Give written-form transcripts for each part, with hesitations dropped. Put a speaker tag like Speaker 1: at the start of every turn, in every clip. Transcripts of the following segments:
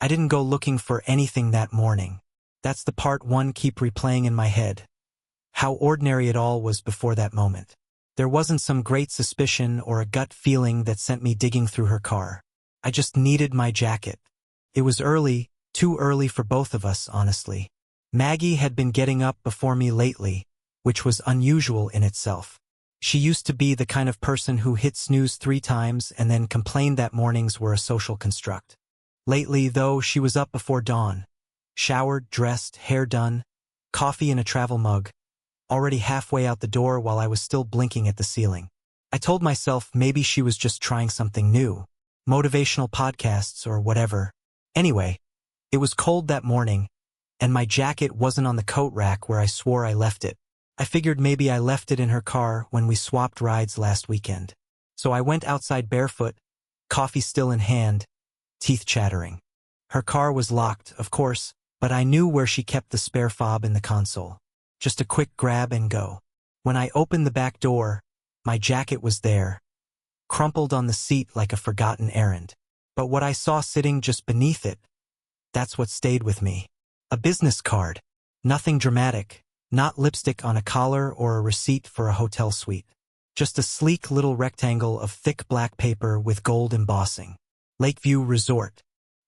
Speaker 1: I didn't go looking for anything that morning. That's the part one keep replaying in my head. How ordinary it all was before that moment. There wasn't some great suspicion or a gut feeling that sent me digging through her car. I just needed my jacket. It was early, too early for both of us, honestly. Maggie had been getting up before me lately, which was unusual in itself. She used to be the kind of person who hit snooze 3 times and then complained that mornings were a social construct. Lately, though, she was up before dawn. Showered, dressed, hair done, coffee in a travel mug, already halfway out the door while I was still blinking at the ceiling. I told myself maybe she was just trying something new, motivational podcasts or whatever. Anyway, it was cold that morning, and my jacket wasn't on the coat rack where I swore I left it. I figured maybe I left it in her car when we swapped rides last weekend. So I went outside barefoot, coffee still in hand, teeth chattering. Her car was locked, of course, but I knew where she kept the spare fob in the console. Just a quick grab and go. When I opened the back door, my jacket was there, crumpled on the seat like a forgotten errand. But what I saw sitting just beneath it, that's what stayed with me. A business card. Nothing dramatic, not lipstick on a collar or a receipt for a hotel suite. Just a sleek little rectangle of thick black paper with gold embossing. Lakeview Resort.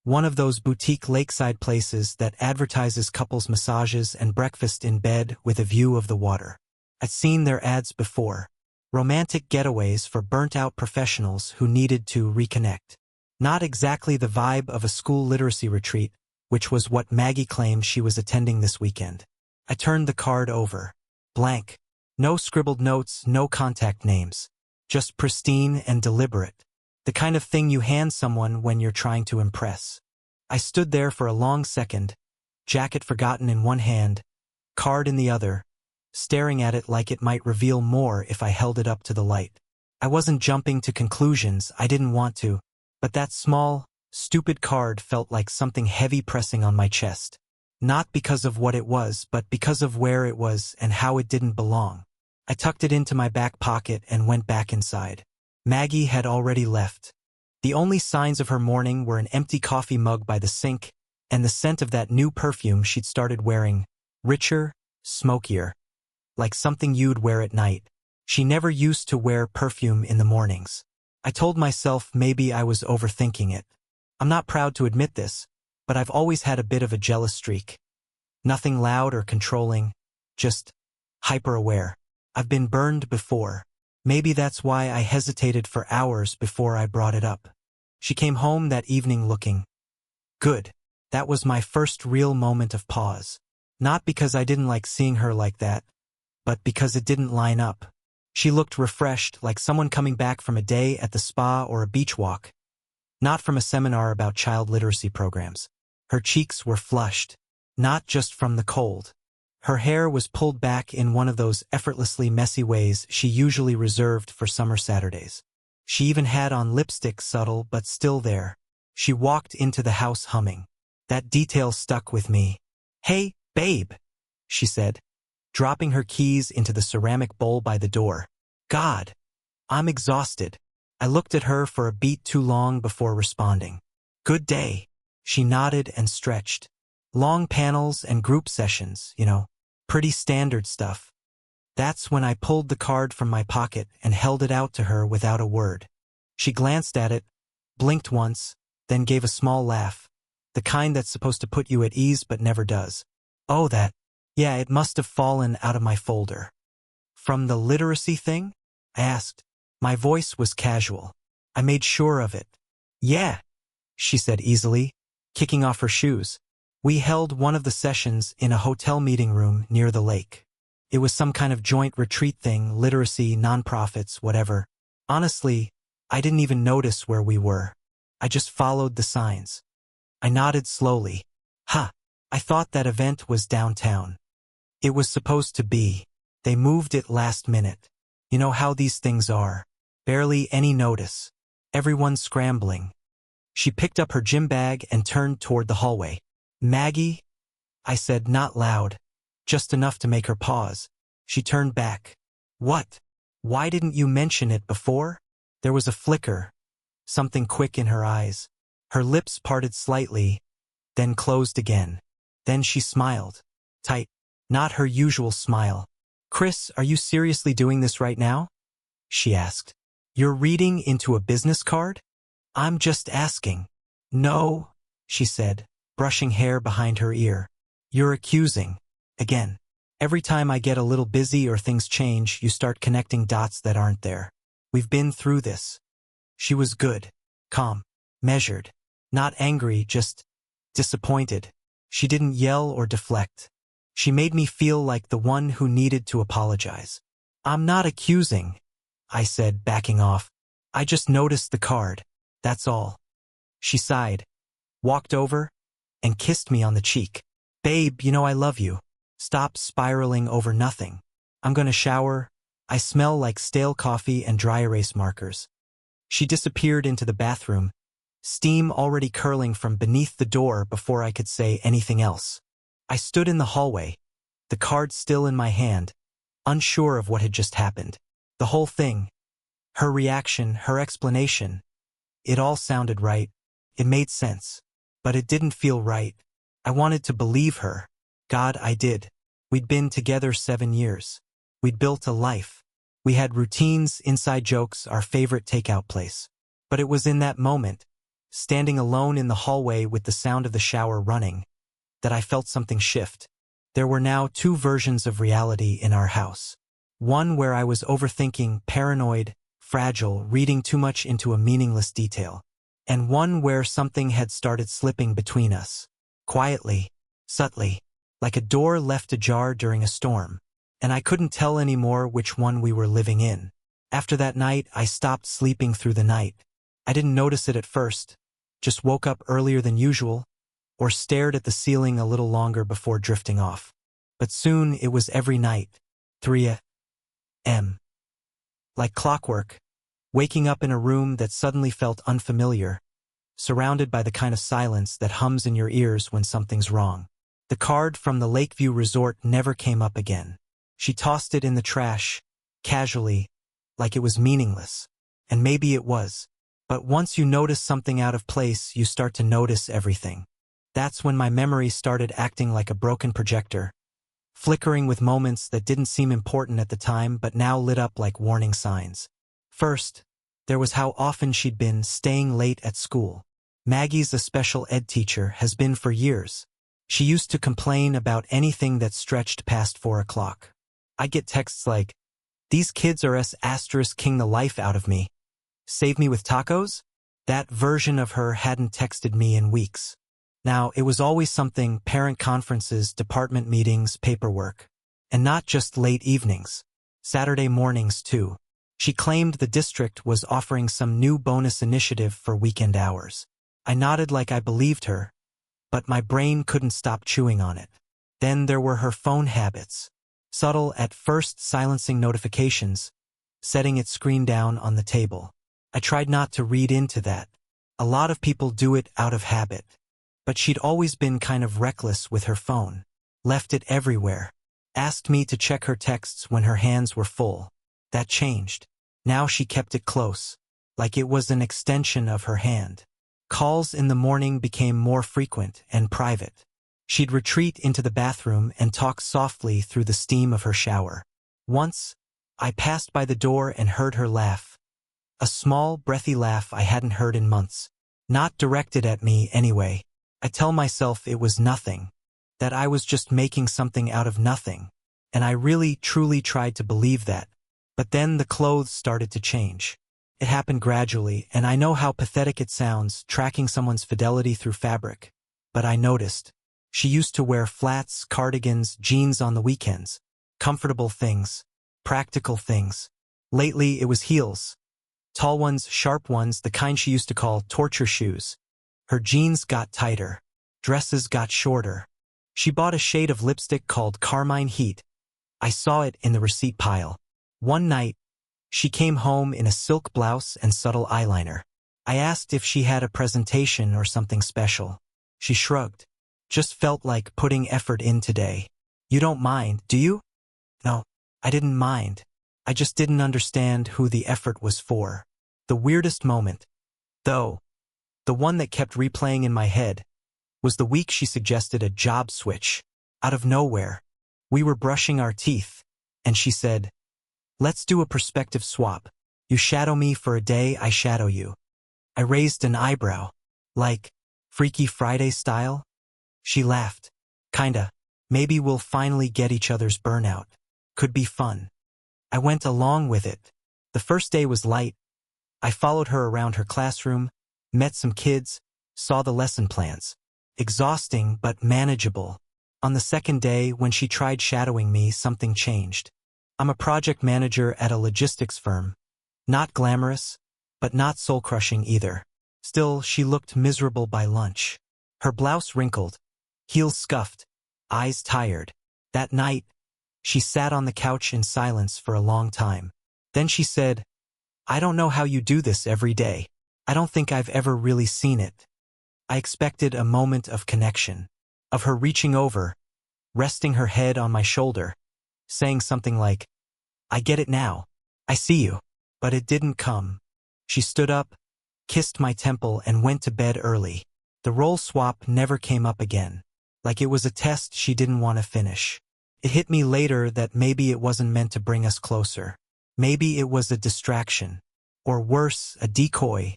Speaker 1: One of those boutique lakeside places that advertises couples massages and breakfast in bed with a view of the water. I'd seen their ads before. Romantic getaways for burnt-out professionals who needed to reconnect. Not exactly the vibe of a school literacy retreat, which was what Maggie claimed she was attending this weekend. I turned the card over. Blank. No scribbled notes, no contact names. Just pristine and deliberate. The kind of thing you hand someone when you're trying to impress. I stood there for a long second, jacket forgotten in one hand, card in the other, staring at it like it might reveal more if I held it up to the light. I wasn't jumping to conclusions, I didn't want to, but that small, stupid card felt like something heavy pressing on my chest. Not because of what it was, but because of where it was and how it didn't belong. I tucked it into my back pocket and went back inside. Maggie had already left. The only signs of her morning were an empty coffee mug by the sink and the scent of that new perfume she'd started wearing, richer, smokier, like something you'd wear at night. She never used to wear perfume in the mornings. I told myself maybe I was overthinking it. I'm not proud to admit this, but I've always had a bit of a jealous streak. Nothing loud or controlling, just hyper-aware. I've been burned before. Maybe that's why I hesitated for hours before I brought it up. She came home that evening looking good. That was my first real moment of pause. Not because I didn't like seeing her like that, but because it didn't line up. She looked refreshed, like someone coming back from a day at the spa or a beach walk, not from a seminar about child literacy programs. Her cheeks were flushed, not just from the cold. Her hair was pulled back in one of those effortlessly messy ways she usually reserved for summer Saturdays. She even had on lipstick, subtle but still there. She walked into the house humming. That detail stuck with me. "Hey, babe," she said, dropping her keys into the ceramic bowl by the door. God, I'm exhausted. I looked at her for a beat too long before responding. "Good day." She nodded and stretched. "Long panels and group sessions, you know. Pretty standard stuff." That's when I pulled the card from my pocket and held it out to her without a word. She glanced at it, blinked once, then gave a small laugh. The kind that's supposed to put you at ease but never does. "Oh, that. Yeah, it must have fallen out of my folder." "From the literacy thing?" I asked. My voice was casual. I made sure of it. "Yeah," she said easily, kicking off her shoes. We held one of the sessions in a hotel meeting room near the lake. It was some kind of joint retreat thing, literacy, nonprofits, whatever. Honestly, I didn't even notice where we were. I just followed the signs. I nodded slowly. I thought that event was downtown. It was supposed to be. They moved it last minute. You know how these things are. Barely any notice. Everyone scrambling. She picked up her gym bag and turned toward the hallway. "Maggie?" I said, not loud, just enough to make her pause. She turned back. "What? Why didn't you mention it before?" There was a flicker, something quick in her eyes. Her lips parted slightly, then closed again. Then she smiled. Tight. Not her usual smile. "Chris, are you seriously doing this right now?" she asked. "You're reading into a business card?" "I'm just asking." "No," she said, brushing hair behind her ear. "You're accusing. Again. Every time I get a little busy or things change, you start connecting dots that aren't there. We've been through this." She was good. Calm. Measured. Not angry, just disappointed. She didn't yell or deflect. She made me feel like the one who needed to apologize. "I'm not accusing," I said, backing off. "I just noticed the card. That's all." She sighed, walked over, and kissed me on the cheek. "Babe, you know I love you. Stop spiraling over nothing. I'm gonna shower. I smell like stale coffee and dry erase markers." She disappeared into the bathroom, steam already curling from beneath the door before I could say anything else. I stood in the hallway, the card still in my hand, unsure of what had just happened. The whole thing, her reaction, her explanation, it all sounded right. It made sense. But it didn't feel right. I wanted to believe her. God, I did. We'd been together 7 years. We'd built a life. We had routines, inside jokes, our favorite takeout place. But it was in that moment, standing alone in the hallway with the sound of the shower running, that I felt something shift. There were now 2 versions of reality in our house. One where I was overthinking, paranoid, fragile, reading too much into a meaningless detail. And one where something had started slipping between us. Quietly, subtly, like a door left ajar during a storm. And I couldn't tell anymore which one we were living in. After that night, I stopped sleeping through the night. I didn't notice it at first, just woke up earlier than usual, or stared at the ceiling a little longer before drifting off. But soon it was every night, 3 a.m. Like clockwork, waking up in a room that suddenly felt unfamiliar, surrounded by the kind of silence that hums in your ears when something's wrong. The card from the Lakeview Resort never came up again. She tossed it in the trash, casually, like it was meaningless. And maybe it was. But once you notice something out of place, you start to notice everything. That's when my memory started acting like a broken projector, flickering with moments that didn't seem important at the time but now lit up like warning signs. First, there was how often she'd been staying late at school. Maggie's a special ed teacher, has been for years. She used to complain about anything that stretched past 4 o'clock. I'd get texts like, "These kids are *king the life out of me. Save me with tacos?" That version of her hadn't texted me in weeks. Now, it was always something: parent conferences, department meetings, paperwork. And not just late evenings. Saturday mornings, too. She claimed the district was offering some new bonus initiative for weekend hours. I nodded like I believed her, but my brain couldn't stop chewing on it. Then there were her phone habits. Subtle at first, silencing notifications, setting its screen down on the table. I tried not to read into that. A lot of people do it out of habit. But she'd always been kind of reckless with her phone. Left it everywhere. Asked me to check her texts when her hands were full. That changed. Now she kept it close, like it was an extension of her hand. Calls in the morning became more frequent and private. She'd retreat into the bathroom and talk softly through the steam of her shower. Once, I passed by the door and heard her laugh. A small, breathy laugh I hadn't heard in months. Not directed at me, anyway. I tell myself it was nothing, that I was just making something out of nothing, and I really, truly tried to believe that. But then the clothes started to change. It happened gradually, and I know how pathetic it sounds, tracking someone's fidelity through fabric. But I noticed. She used to wear flats, cardigans, jeans on the weekends. Comfortable things. Practical things. Lately, it was heels. Tall ones, sharp ones, the kind she used to call torture shoes. Her jeans got tighter. Dresses got shorter. She bought a shade of lipstick called Carmine Heat. I saw it in the receipt pile. One night, she came home in a silk blouse and subtle eyeliner. I asked if she had a presentation or something special. She shrugged. Just felt like putting effort in today. You don't mind, do you? No, I didn't mind. I just didn't understand who the effort was for. The weirdest moment, though, the one that kept replaying in my head, was the week she suggested a job switch. Out of nowhere. We were brushing our teeth, and she said, "Let's do a perspective swap. You shadow me for a day, I shadow you." I raised an eyebrow. Like, Freaky Friday style? She laughed. Kinda. Maybe we'll finally get each other's burnout. Could be fun. I went along with it. The first day was light. I followed her around her classroom, met some kids, saw the lesson plans. Exhausting but manageable. On the second day, when she tried shadowing me, something changed. I'm a project manager at a logistics firm. Not glamorous, but not soul-crushing either. Still, she looked miserable by lunch. Her blouse wrinkled, heels scuffed, eyes tired. That night, she sat on the couch in silence for a long time. Then she said, "I don't know how you do this every day. I don't think I've ever really seen it." I expected a moment of connection. Of her reaching over, resting her head on my shoulder, saying something like, "I get it now. I see you." But it didn't come. She stood up, kissed my temple, and went to bed early. The role swap never came up again. Like it was a test she didn't want to finish. It hit me later that maybe it wasn't meant to bring us closer. Maybe it was a distraction. Or worse, a decoy.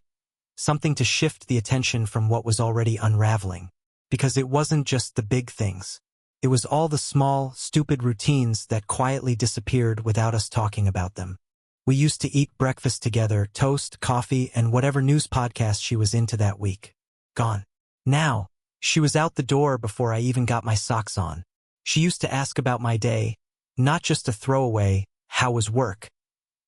Speaker 1: Something to shift the attention from what was already unraveling. Because it wasn't just the big things. It was all the small, stupid routines that quietly disappeared without us talking about them. We used to eat breakfast together, toast, coffee, and whatever news podcast she was into that week. Gone. Now, she was out the door before I even got my socks on. She used to ask about my day, not just a throwaway, "How was work?"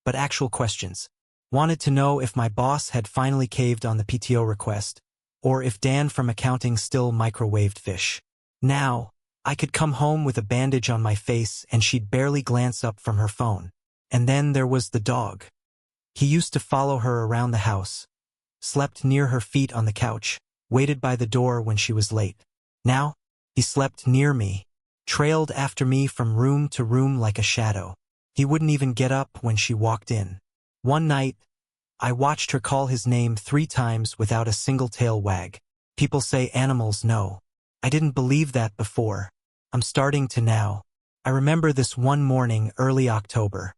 Speaker 1: but actual questions. Wanted to know if my boss had finally caved on the PTO request, or if Dan from accounting still microwaved fish. Now, I could come home with a bandage on my face and she'd barely glance up from her phone. And then there was the dog. He used to follow her around the house, slept near her feet on the couch, waited by the door when she was late. Now, he slept near me, trailed after me from room to room like a shadow. He wouldn't even get up when she walked in. One night, I watched her call his name 3 times without a single tail wag. People say animals know. I didn't believe that before. I'm starting to now. I remember this one morning, early October.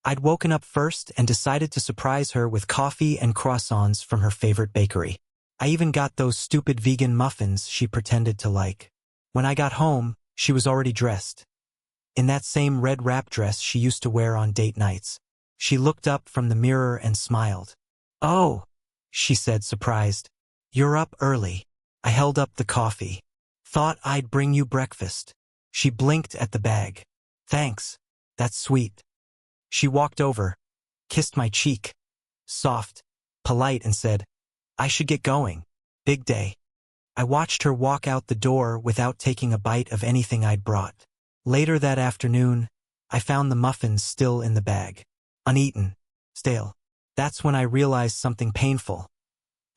Speaker 1: I'd woken up first and decided to surprise her with coffee and croissants from her favorite bakery. I even got those stupid vegan muffins she pretended to like. When I got home, she was already dressed. In that same red wrap dress she used to wear on date nights. She looked up from the mirror and smiled. "Oh," she said, surprised. "You're up early." I held up the coffee. "Thought I'd bring you breakfast." She blinked at the bag. "Thanks. That's sweet." She walked over, kissed my cheek, soft, polite, and said, "I should get going. Big day." I watched her walk out the door without taking a bite of anything I'd brought. Later that afternoon, I found the muffins still in the bag. Uneaten, stale. That's when I realized something painful.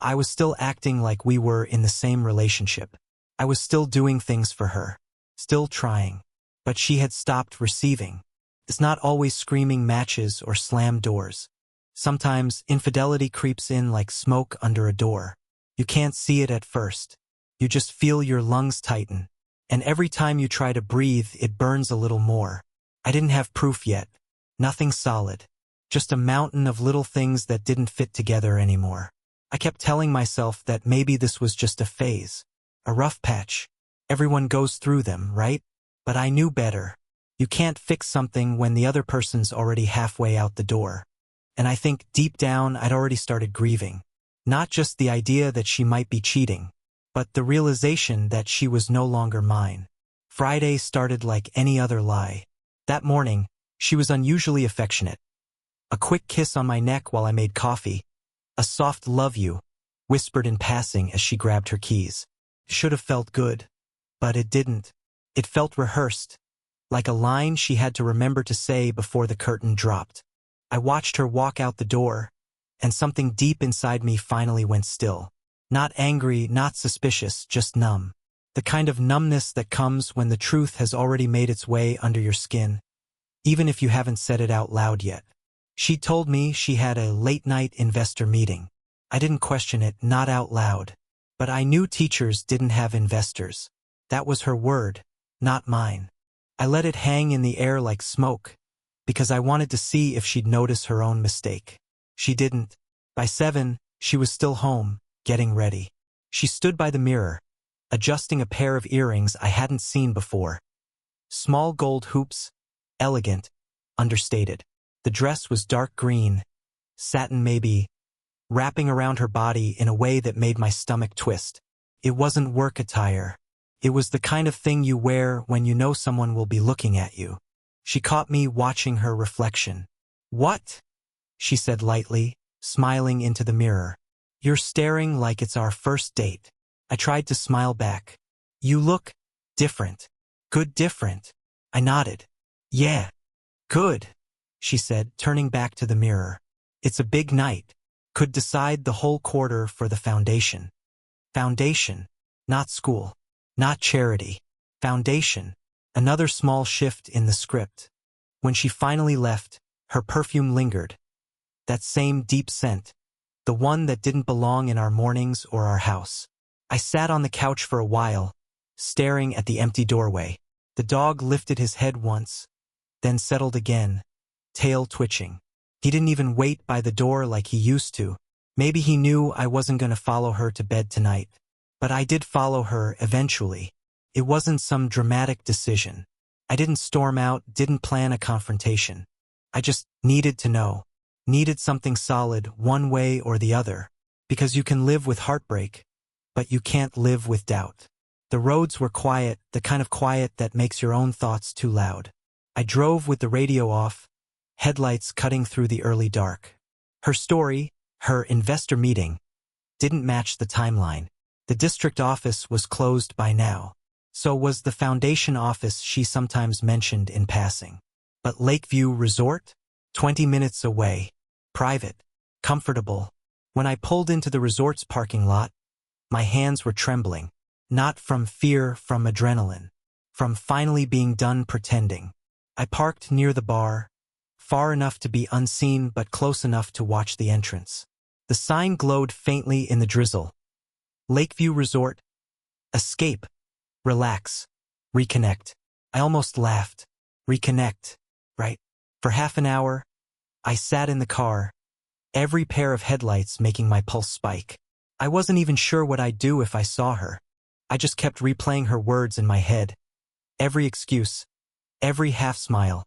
Speaker 1: I was still acting like we were in the same relationship. I was still doing things for her, still trying. But she had stopped receiving. It's not always screaming matches or slammed doors. Sometimes infidelity creeps in like smoke under a door. You can't see it at first. You just feel your lungs tighten. And every time you try to breathe, it burns a little more. I didn't have proof yet. Nothing solid. Just a mountain of little things that didn't fit together anymore. I kept telling myself that maybe this was just a phase. A rough patch. Everyone goes through them, right? But I knew better. You can't fix something when the other person's already halfway out the door. And I think deep down I'd already started grieving. Not just the idea that she might be cheating, but the realization that she was no longer mine. Friday started like any other lie. That morning, she was unusually affectionate. A quick kiss on my neck while I made coffee. A soft "love you," whispered in passing as she grabbed her keys. Should have felt good, but it didn't. It felt rehearsed, like a line she had to remember to say before the curtain dropped. I watched her walk out the door, and something deep inside me finally went still. Not angry, not suspicious, just numb. The kind of numbness that comes when the truth has already made its way under your skin, even if you haven't said it out loud yet. She told me she had a late-night investor meeting. I didn't question it, not out loud. But I knew teachers didn't have investors. That was her word, not mine. I let it hang in the air like smoke, because I wanted to see if she'd notice her own mistake. She didn't. By 7, she was still home, getting ready. She stood by the mirror, adjusting a pair of earrings I hadn't seen before. Small gold hoops, elegant, understated. The dress was dark green, satin maybe, wrapping around her body in a way that made my stomach twist. It wasn't work attire. It was the kind of thing you wear when you know someone will be looking at you. She caught me watching her reflection. "What?" she said lightly, smiling into the mirror. "You're staring like it's our first date." I tried to smile back. "You look different." "Good different." I nodded. "Yeah, good," she said, turning back to the mirror. "It's a big night. Could decide the whole quarter for the foundation." Foundation, not school, not charity. Foundation. Another small shift in the script. When she finally left, her perfume lingered. That same deep scent, the one that didn't belong in our mornings or our house. I sat on the couch for a while, staring at the empty doorway. The dog lifted his head once, then settled again, tail twitching. He didn't even wait by the door like he used to. Maybe he knew I wasn't going to follow her to bed tonight. But I did follow her eventually. It wasn't some dramatic decision. I didn't storm out, didn't plan a confrontation. I just needed to know. Needed something solid, one way or the other. Because you can live with heartbreak, but you can't live with doubt. The roads were quiet, the kind of quiet that makes your own thoughts too loud. I drove with the radio off, headlights cutting through the early dark. Her story, her investor meeting, didn't match the timeline. The district office was closed by now. So was the foundation office she sometimes mentioned in passing. But Lakeview Resort? 20 minutes away. Private. Comfortable. When I pulled into the resort's parking lot, my hands were trembling. Not from fear, from adrenaline. From finally being done pretending. I parked near the bar, far enough to be unseen but close enough to watch the entrance. The sign glowed faintly in the drizzle. Lakeview Resort. Escape. Relax. Reconnect. I almost laughed. Reconnect, right? For half an hour, I sat in the car, every pair of headlights making my pulse spike. I wasn't even sure what I'd do if I saw her. I just kept replaying her words in my head. Every excuse, every half-smile,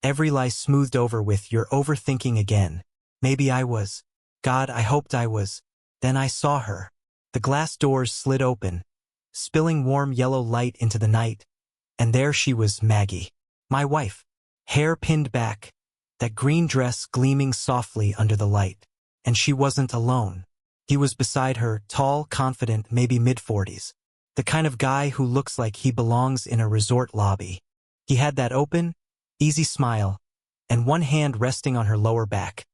Speaker 1: every lie smoothed over with "you're overthinking again." Maybe I was. God, I hoped I was. Then I saw her. The glass doors slid open, spilling warm yellow light into the night, and there she was, Maggie, my wife. Hair pinned back, that green dress gleaming softly under the light. And she wasn't alone. He was beside her, tall, confident, maybe mid-40s. The kind of guy who looks like he belongs in a resort lobby. He had that open, easy smile, and one hand resting on her lower back,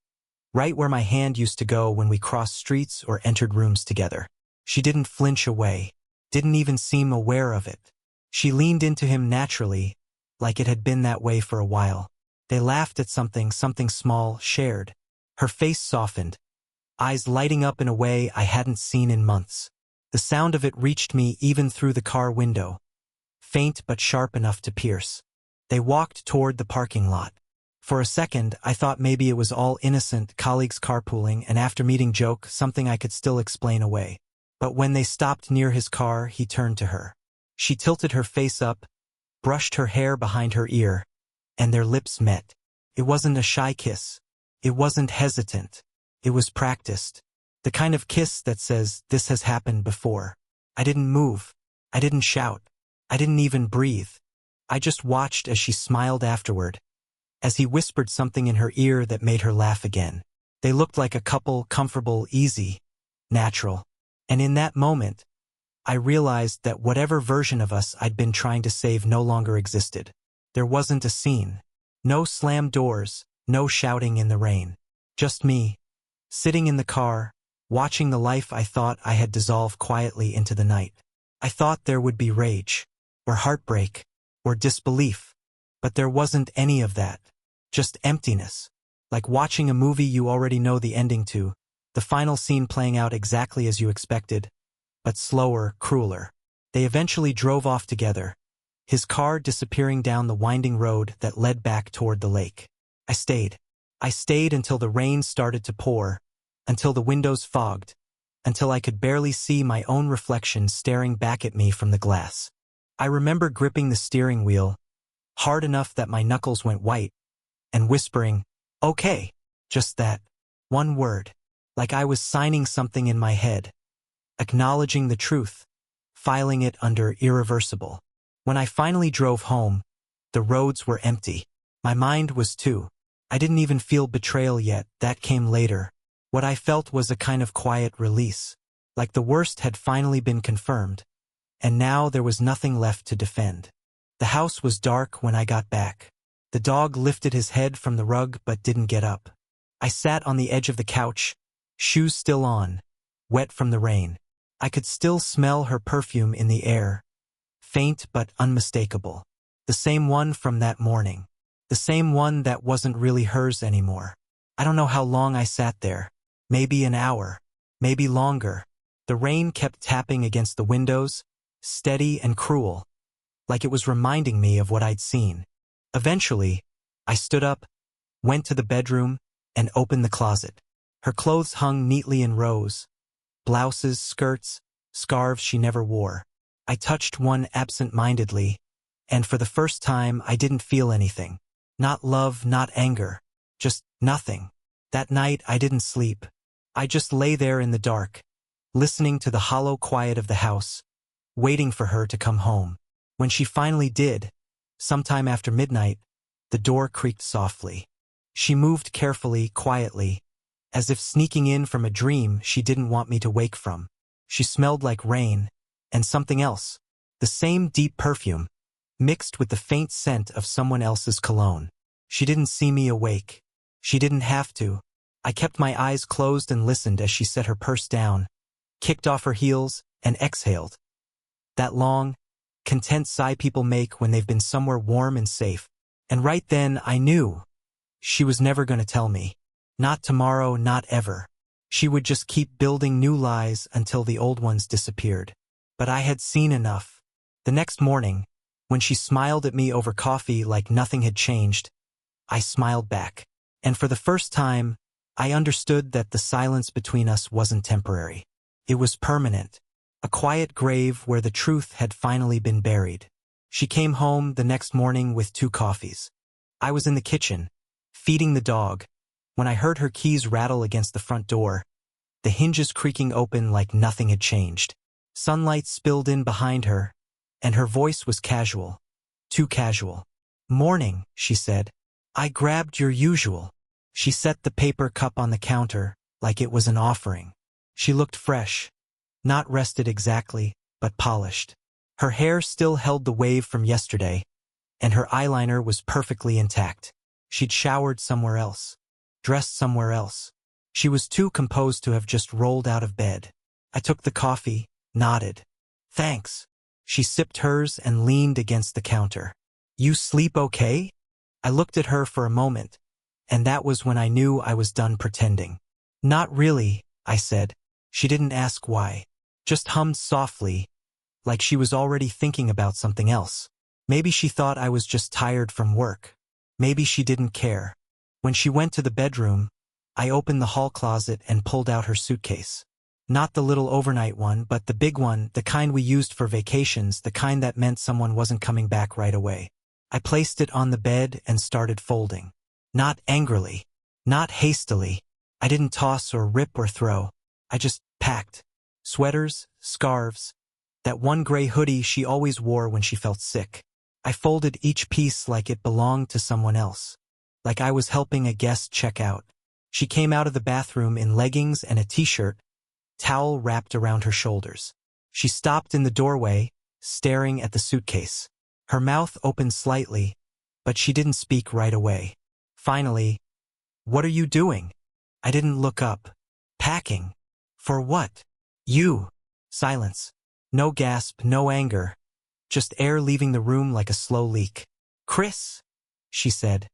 Speaker 1: right where my hand used to go when we crossed streets or entered rooms together. She didn't flinch away, didn't even seem aware of it. She leaned into him naturally, like it had been that way for a while. They laughed at something small, shared. Her face softened, eyes lighting up in a way I hadn't seen in months. The sound of it reached me even through the car window, faint but sharp enough to pierce. They walked toward the parking lot. For a second, I thought maybe it was all innocent, colleagues carpooling, an after-meeting joke, something I could still explain away. But when they stopped near his car, he turned to her. She tilted her face up, brushed her hair behind her ear, and their lips met. It wasn't a shy kiss. It wasn't hesitant. It was practiced. The kind of kiss that says, "This has happened before." I didn't move. I didn't shout. I didn't even breathe. I just watched as she smiled afterward, as he whispered something in her ear that made her laugh again. They looked like a couple, comfortable, easy, natural. And in that moment, I realized that whatever version of us I'd been trying to save no longer existed. There wasn't a scene. No slammed doors, no shouting in the rain. Just me, sitting in the car, watching the life I thought I had dissolve quietly into the night. I thought there would be rage, or heartbreak, or disbelief. But there wasn't any of that. Just emptiness. Like watching a movie you already know the ending to, the final scene playing out exactly as you expected, but slower, crueler. They eventually drove off together, his car disappearing down the winding road that led back toward the lake. I stayed. I stayed until the rain started to pour, until the windows fogged, until I could barely see my own reflection staring back at me from the glass. I remember gripping the steering wheel, hard enough that my knuckles went white, and whispering, "Okay," just that, one word, like I was signing something in my head, acknowledging the truth, filing it under irreversible. When I finally drove home, the roads were empty. My mind was too. I didn't even feel betrayal yet, that came later. What I felt was a kind of quiet release, like the worst had finally been confirmed, and now there was nothing left to defend. The house was dark when I got back. The dog lifted his head from the rug but didn't get up. I sat on the edge of the couch, shoes still on, wet from the rain. I could still smell her perfume in the air, faint but unmistakable. The same one from that morning. The same one that wasn't really hers anymore. I don't know how long I sat there. Maybe an hour. Maybe longer. The rain kept tapping against the windows, steady and cruel, like it was reminding me of what I'd seen. Eventually, I stood up, went to the bedroom, and opened the closet. Her clothes hung neatly in rows. Blouses, skirts, scarves she never wore. I touched one absent-mindedly, and for the first time I didn't feel anything. Not love, not anger. Just nothing. That night I didn't sleep. I just lay there in the dark, listening to the hollow quiet of the house, waiting for her to come home. When she finally did, sometime after midnight, the door creaked softly. She moved carefully, quietly, as if sneaking in from a dream she didn't want me to wake from. She smelled like rain, and something else. The same deep perfume, mixed with the faint scent of someone else's cologne. She didn't see me awake. She didn't have to. I kept my eyes closed and listened as she set her purse down, kicked off her heels, and exhaled. That long, content sigh people make when they've been somewhere warm and safe. And right then I knew. She was never going to tell me. Not tomorrow, not ever. She would just keep building new lies until the old ones disappeared. But I had seen enough. The next morning, when she smiled at me over coffee like nothing had changed, I smiled back. And for the first time, I understood that the silence between us wasn't temporary. It was permanent. A quiet grave where the truth had finally been buried. She came home the next morning with 2 coffees. I was in the kitchen, feeding the dog, when I heard her keys rattle against the front door, the hinges creaking open like nothing had changed. Sunlight spilled in behind her, and her voice was casual. Too casual. "Morning," she said. "I grabbed your usual." She set the paper cup on the counter, like it was an offering. She looked fresh. Not rested exactly, but polished. Her hair still held the wave from yesterday, and her eyeliner was perfectly intact. She'd showered somewhere else, dressed somewhere else. She was too composed to have just rolled out of bed. I took the coffee, nodded. "Thanks." She sipped hers and leaned against the counter. "You sleep okay?" I looked at her for a moment, and that was when I knew I was done pretending. "Not really," I said. She didn't ask why. Just hummed softly, like she was already thinking about something else. Maybe she thought I was just tired from work. Maybe she didn't care. When she went to the bedroom, I opened the hall closet and pulled out her suitcase. Not the little overnight one, but the big one, the kind we used for vacations, the kind that meant someone wasn't coming back right away. I placed it on the bed and started folding. Not angrily. Not hastily. I didn't toss or rip or throw. I just packed. Sweaters, scarves, that one gray hoodie she always wore when she felt sick. I folded each piece like it belonged to someone else. Like I was helping a guest check out. She came out of the bathroom in leggings and a t-shirt, towel wrapped around her shoulders. She stopped in the doorway, staring at the suitcase. Her mouth opened slightly, but she didn't speak right away. Finally, "What are you doing?" I didn't look up. "Packing." "For what?" "You." Silence. No gasp, no anger. Just air leaving the room like a slow leak. "Chris," she said,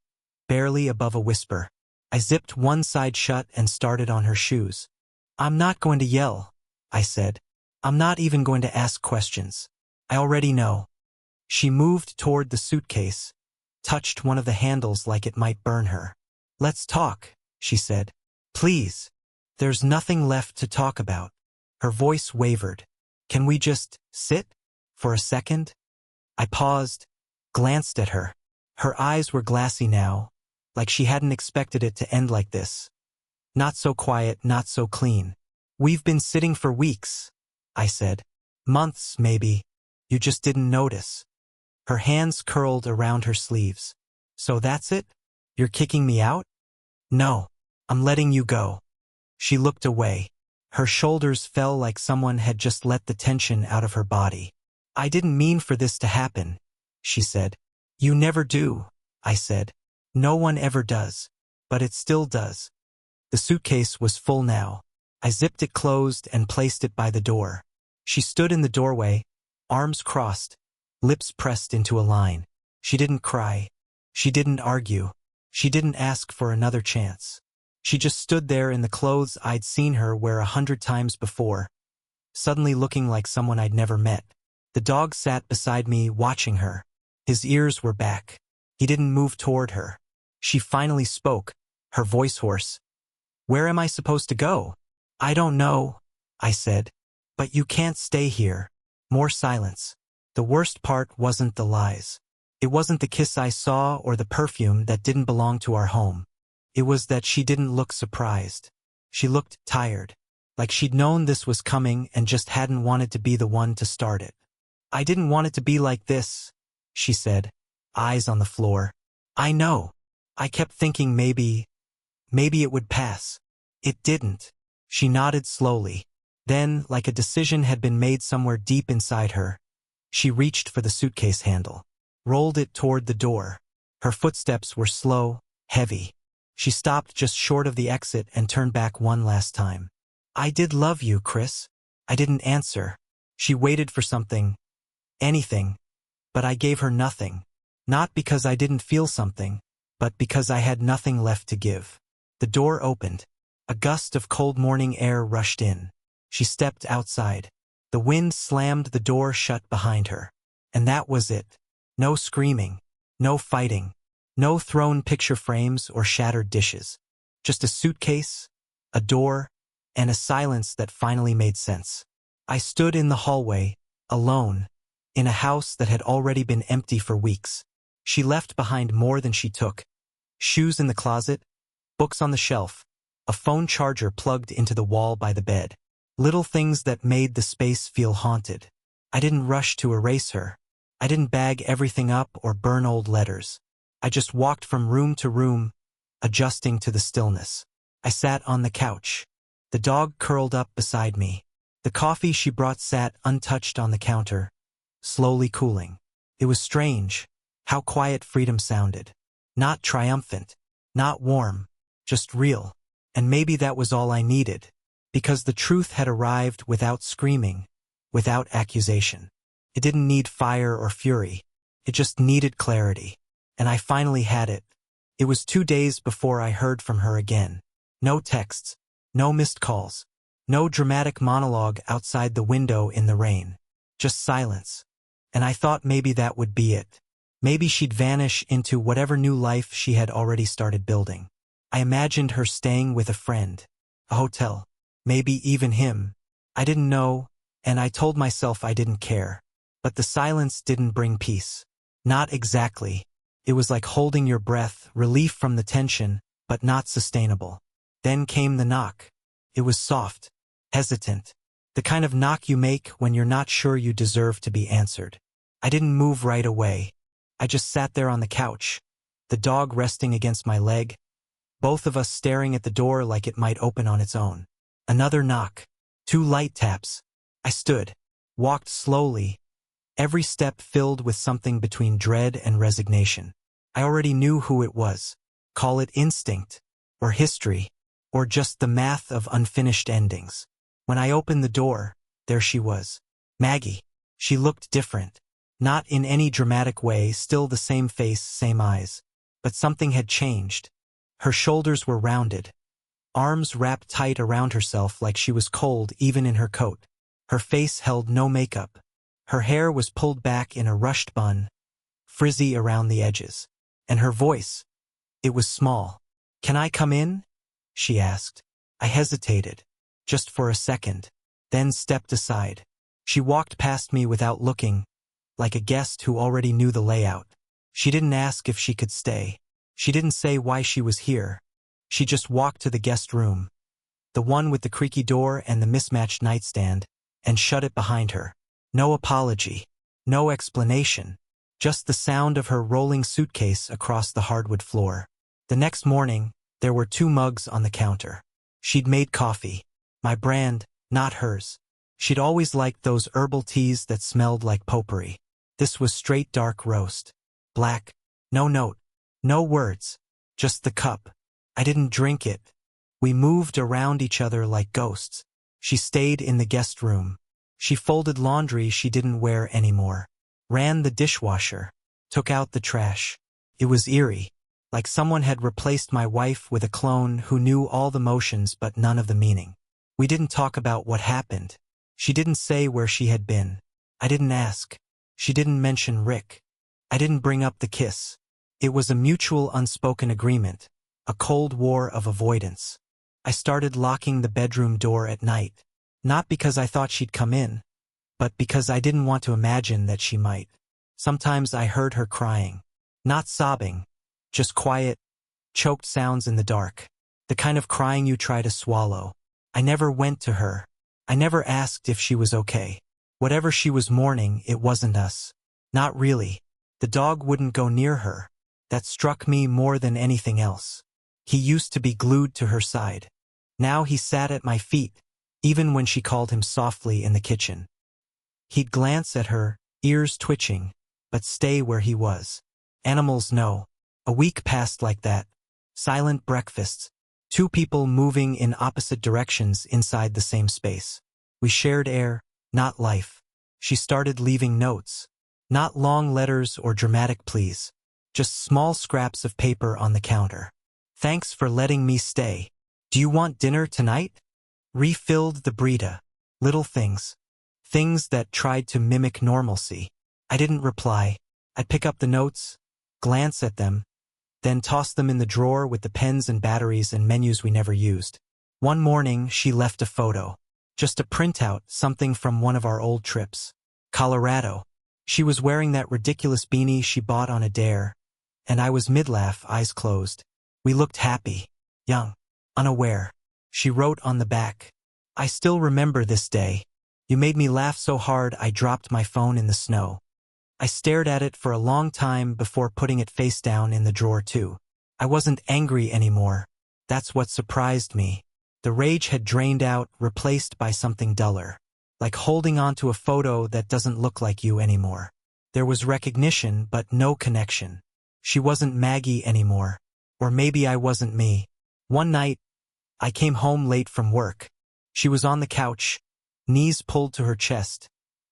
Speaker 1: barely above a whisper. I zipped one side shut and started on her shoes. "I'm not going to yell," I said. I'm not even going to ask questions. I already know. She moved toward the suitcase, touched one of the handles like it might burn her. Let's talk, she said. Please. There's nothing left to talk about. Her voice wavered. Can we just sit? For a second? I paused, glanced at her. Her eyes were glassy now, like she hadn't expected it to end like this. Not so quiet, not so clean. We've been sitting for weeks, I said. Months, maybe. You just didn't notice. Her hands curled around her sleeves. So that's it? You're kicking me out? No. I'm letting you go. She looked away. Her shoulders fell like someone had just let the tension out of her body. I didn't mean for this to happen, she said. You never do, I said. No one ever does. But it still does. The suitcase was full now. I zipped it closed and placed it by the door. She stood in the doorway, arms crossed, lips pressed into a line. She didn't cry. She didn't argue. She didn't ask for another chance. She just stood there in the clothes I'd seen her wear 100 times before, suddenly looking like someone I'd never met. The dog sat beside me, watching her. His ears were back. He didn't move toward her. She finally spoke, her voice hoarse. Where am I supposed to go? I don't know, I said. But you can't stay here. More silence. The worst part wasn't the lies. It wasn't the kiss I saw or the perfume that didn't belong to our home. It was that she didn't look surprised. She looked tired, like she'd known this was coming and just hadn't wanted to be the one to start it. I didn't want it to be like this, she said, eyes on the floor. I know. I kept thinking maybe it would pass. It didn't. She nodded slowly. Then, like a decision had been made somewhere deep inside her, she reached for the suitcase handle, rolled it toward the door. Her footsteps were slow, heavy. She stopped just short of the exit and turned back one last time. I did love you, Chris. I didn't answer. She waited for something, anything, but I gave her nothing. Not because I didn't feel something, but because I had nothing left to give. The door opened. A gust of cold morning air rushed in. She stepped outside. The wind slammed the door shut behind her. And that was it. No screaming, no fighting, no thrown picture frames or shattered dishes. Just a suitcase, a door, and a silence that finally made sense. I stood in the hallway, alone, in a house that had already been empty for weeks. She left behind more than she took. Shoes in the closet, books on the shelf, a phone charger plugged into the wall by the bed. Little things that made the space feel haunted. I didn't rush to erase her. I didn't bag everything up or burn old letters. I just walked from room to room, adjusting to the stillness. I sat on the couch. The dog curled up beside me. The coffee she brought sat untouched on the counter, slowly cooling. It was strange, how quiet freedom sounded. Not triumphant, not warm, just real. And maybe that was all I needed, because the truth had arrived without screaming, without accusation. It didn't need fire or fury. It just needed clarity. And I finally had it. It was 2 days before I heard from her again. No texts, no missed calls, no dramatic monologue outside the window in the rain. Just silence. And I thought maybe that would be it. Maybe she'd vanish into whatever new life she had already started building. I imagined her staying with a friend, a hotel, maybe even him. I didn't know, and I told myself I didn't care. But the silence didn't bring peace. Not exactly. It was like holding your breath, relief from the tension, but not sustainable. Then came the knock. It was soft, hesitant, the kind of knock you make when you're not sure you deserve to be answered. I didn't move right away. I just sat there on the couch, the dog resting against my leg, both of us staring at the door like it might open on its own. Another knock. 2 light taps. I stood, walked slowly, every step filled with something between dread and resignation. I already knew who it was. Call it instinct, or history, or just the math of unfinished endings. When I opened the door, there she was. Maggie. She looked different. Not in any dramatic way, still the same face, same eyes. But something had changed. Her shoulders were rounded, arms wrapped tight around herself like she was cold even in her coat. Her face held no makeup. Her hair was pulled back in a rushed bun, frizzy around the edges. And her voice, it was small. "Can I come in?" she asked. I hesitated, just for a second, then stepped aside. She walked past me without looking, like a guest who already knew the layout. She didn't ask if she could stay. She didn't say why she was here. She just walked to the guest room, the one with the creaky door and the mismatched nightstand, and shut it behind her. No apology, no explanation, just the sound of her rolling suitcase across the hardwood floor. The next morning, there were 2 mugs on the counter. She'd made coffee. My brand, not hers. She'd always liked those herbal teas that smelled like potpourri. This was straight dark roast. Black. No note. No words. Just the cup. I didn't drink it. We moved around each other like ghosts. She stayed in the guest room. She folded laundry she didn't wear anymore. Ran the dishwasher. Took out the trash. It was eerie. Like someone had replaced my wife with a clone who knew all the motions but none of the meaning. We didn't talk about what happened. She didn't say where she had been. I didn't ask. She didn't mention Rick. I didn't bring up the kiss. It was a mutual unspoken agreement, a cold war of avoidance. I started locking the bedroom door at night, not because I thought she'd come in, but because I didn't want to imagine that she might. Sometimes I heard her crying, not sobbing, just quiet, choked sounds in the dark, the kind of crying you try to swallow. I never went to her. I never asked if she was okay. Whatever she was mourning, it wasn't us. Not really. The dog wouldn't go near her. That struck me more than anything else. He used to be glued to her side. Now he sat at my feet, even when she called him softly in the kitchen. He'd glance at her, ears twitching, but stay where he was. Animals know. A week passed like that. Silent breakfasts. 2 people moving in opposite directions inside the same space. We shared air, not life. She started leaving notes. Not long letters or dramatic pleas. Just small scraps of paper on the counter. "Thanks for letting me stay. Do you want dinner tonight?" Refilled the Brita. Little things. Things that tried to mimic normalcy. I didn't reply. I'd pick up the notes, glance at them, then toss them in the drawer with the pens and batteries and menus we never used. One morning, she left a photo. Just a printout, something from one of our old trips. Colorado. She was wearing that ridiculous beanie she bought on a dare, and I was mid-laugh, eyes closed. We looked happy, young, unaware. She wrote on the back, "I still remember this day. You made me laugh so hard I dropped my phone in the snow." I stared at it for a long time before putting it face down in the drawer too. I wasn't angry anymore. That's what surprised me. The rage had drained out, replaced by something duller. Like holding on to a photo that doesn't look like you anymore. There was recognition, but no connection. She wasn't Maggie anymore. Or maybe I wasn't me. One night, I came home late from work. She was on the couch, knees pulled to her chest,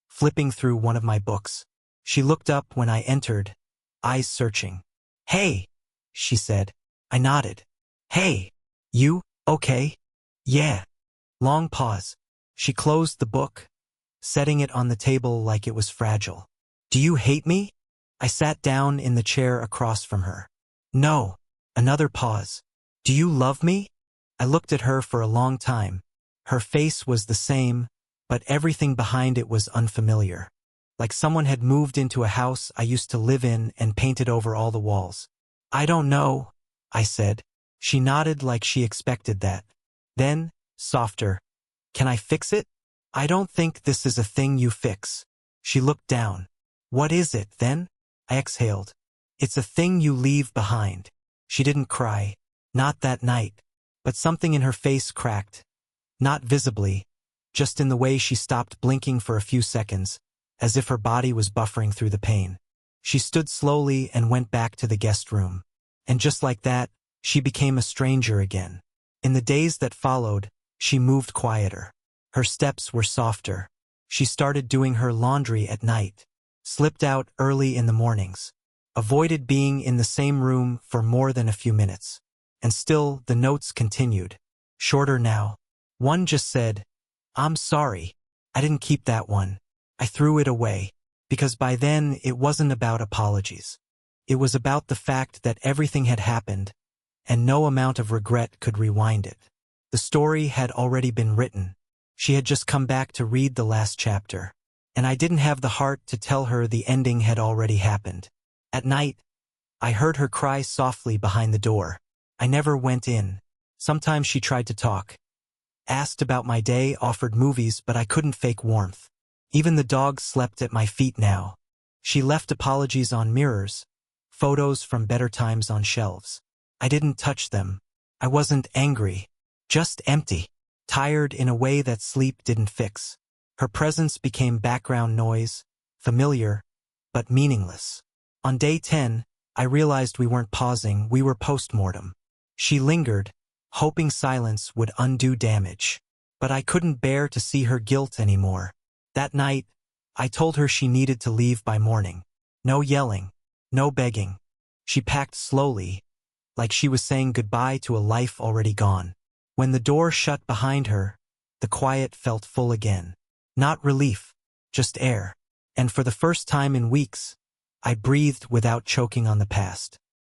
Speaker 1: flipping through one of my books. She looked up when I entered, eyes searching. "Hey," she said. I nodded. "Hey, you, okay?" "Yeah." Long pause. She closed the book, setting it on the table like it was fragile. "Do you hate me?" I sat down in the chair across from her. "No." Another pause. "Do you love me?" I looked at her for a long time. Her face was the same, but everything behind it was unfamiliar. Like someone had moved into a house I used to live in and painted over all the walls. "I don't know," I said. She nodded like she expected that. Then, softer, "Can I fix it?" "I don't think this is a thing you fix." She looked down. "What is it, then?" I exhaled. "It's a thing you leave behind." She didn't cry. Not that night. But something in her face cracked. Not visibly, just in the way she stopped blinking for a few seconds, as if her body was buffering through the pain. She stood slowly and went back to the guest room. And just like that, she became a stranger again. In the days that followed, she moved quieter. Her steps were softer. She started doing her laundry at night, slipped out early in the mornings, avoided being in the same room for more than a few minutes. And still, the notes continued. Shorter now. One just said, "I'm sorry. I didn't keep that one. I threw it away. Because by then, it wasn't about apologies. It was about the fact that everything had happened, and no amount of regret could rewind it. The story had already been written. She had just come back to read the last chapter. And I didn't have the heart to tell her the ending had already happened. At night, I heard her cry softly behind the door. I never went in. Sometimes she tried to talk. Asked about my day, offered movies, but I couldn't fake warmth. Even the dog slept at my feet now. She left apologies on mirrors, photos from better times on shelves. I didn't touch them. I wasn't angry, just empty, tired in a way that sleep didn't fix. Her presence became background noise, familiar, but meaningless. On day 10, I realized we weren't pausing, we were post-mortem. She lingered, hoping silence would undo damage. But I couldn't bear to see her guilt anymore. That night, I told her she needed to leave by morning. No yelling, no begging. She packed slowly, like she was saying goodbye to a life already gone. When the door shut behind her, the quiet felt full again. Not relief, just air. And for the first time in weeks, I breathed without choking on the past.